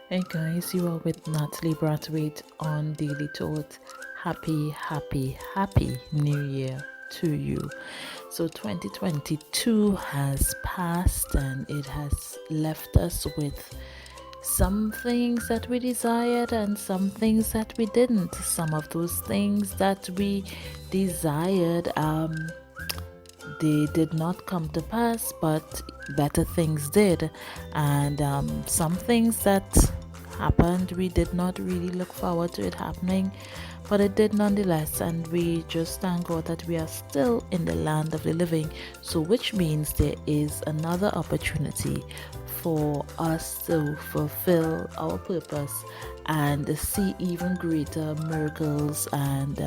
Hey guys, you are with Natalie Brathwaite on Daily Thought. Happy New Year to you. So 2022 has passed and it has left us with some things that we desired and some things that we didn't. Some of those things that we desired, they did not come to pass, but better things did. And some things that happened, we did not really look forward to it happening, but it did nonetheless. And we just thank God that we are still in the land of the living. So, which means there is another opportunity for us to fulfill our purpose and see even greater miracles and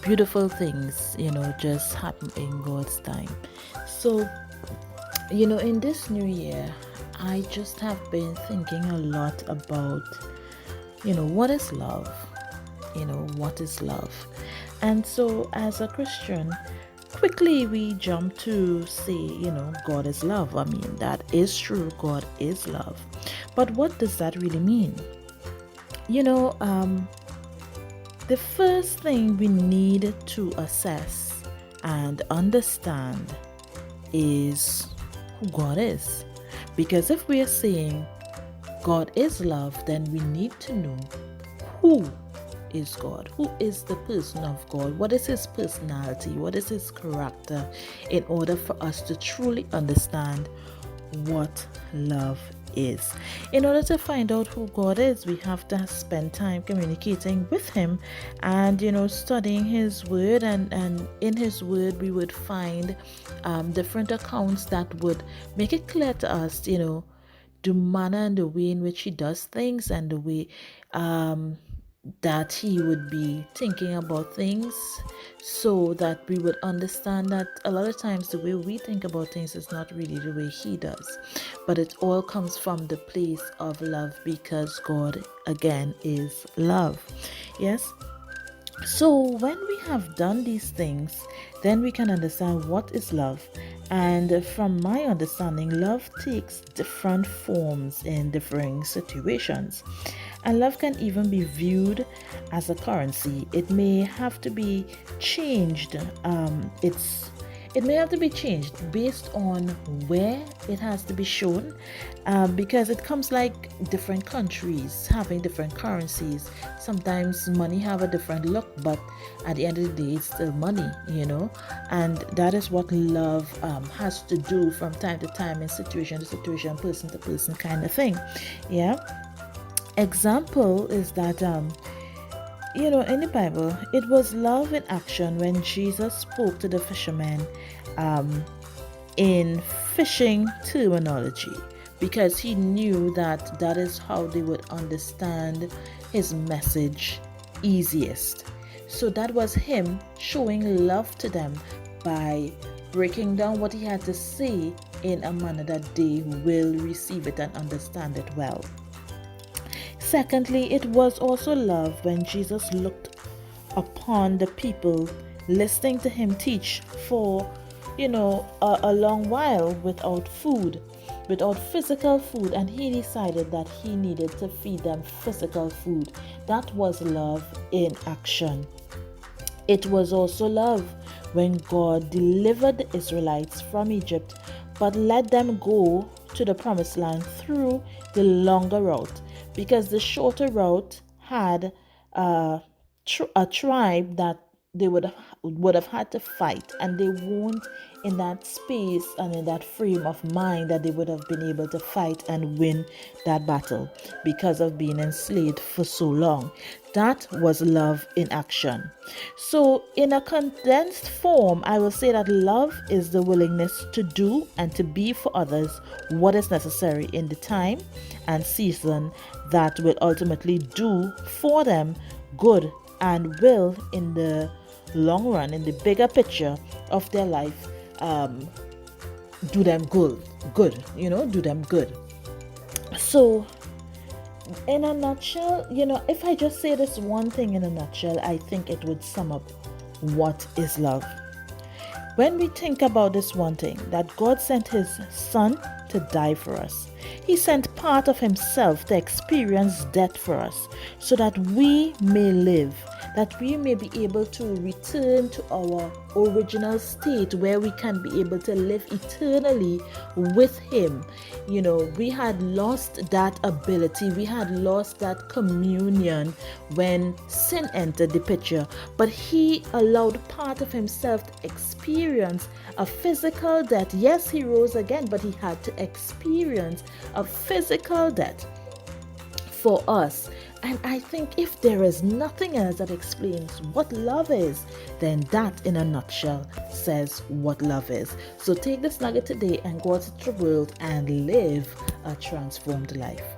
beautiful things, just happen in God's time. So, in this new year, I just have been thinking a lot about, what is love? What is love? And so, as a Christian, quickly we jump to say, God is love. I mean, that is true. God is love. But what does that really mean? You know, um, The first thing we need to assess and understand is who God is. Because if we are saying God is love, then we need to know who is God. Who is the person of God? What is his personality? What is his character in order for us to truly understand what love is. In order to find out who God is, we have to spend time communicating with him and studying his word, and in his word we would find different accounts that would make it clear to us the manner and the way in which he does things, and the way that he would be thinking about things, so that we would understand that a lot of times the way we think about things is not really the way he does, but it all comes from the place of love, because God again is love. Yes. So when we have done these things, then we can understand what is love. And from my understanding, love takes different forms in differing situations. And love can even be viewed as a currency. It may have to be changed. It may have to be changed based on where it has to be shown, because it comes like different countries having different currencies. Sometimes money have a different look, but at the end of the day, it's still money, and that is what love has to do from time to time, in situation to situation, person to person kind of thing. Yeah. Example is that in the Bible, it was love in action when Jesus spoke to the fishermen um, in fishing terminology, because he knew that that is how they would understand his message easiest. So that was him showing love to them by breaking down what he had to say in a manner that they will receive it and understand it well. Secondly, it was also love when Jesus looked upon the people listening to him teach for, a long while without food, without physical food, and he decided that he needed to feed them physical food. That was love in action. It was also love when God delivered the Israelites from Egypt but let them go to the promised land through the longer route, because the shorter route had a tribe that they would have had to fight, and they weren't in that space and in that frame of mind that they would have been able to fight and win that battle because of being enslaved for so long. That was love in action. So, in a condensed form, I will say that love is the willingness to do and to be for others what is necessary in the time and season that will ultimately do for them good, and will, in the long run, in the bigger picture of their life, do them good, do them good. So, in a nutshell, if I just say this one thing in a nutshell, I think it would sum up what is love. When we think about this one thing, that God sent his son to die for us. He sent part of himself to experience death for us so that we may live, that we may be able to return to our original state where we can be able to live eternally with him. You know, we had lost that ability, we had lost that communion when sin entered the picture, but he allowed part of himself to experience a physical death. Yes, he rose again, but he had to experience a physical death for us. And I think if there is nothing else that explains what love is, then that in a nutshell says what love is. So take this nugget today and go out to the world and live a transformed life.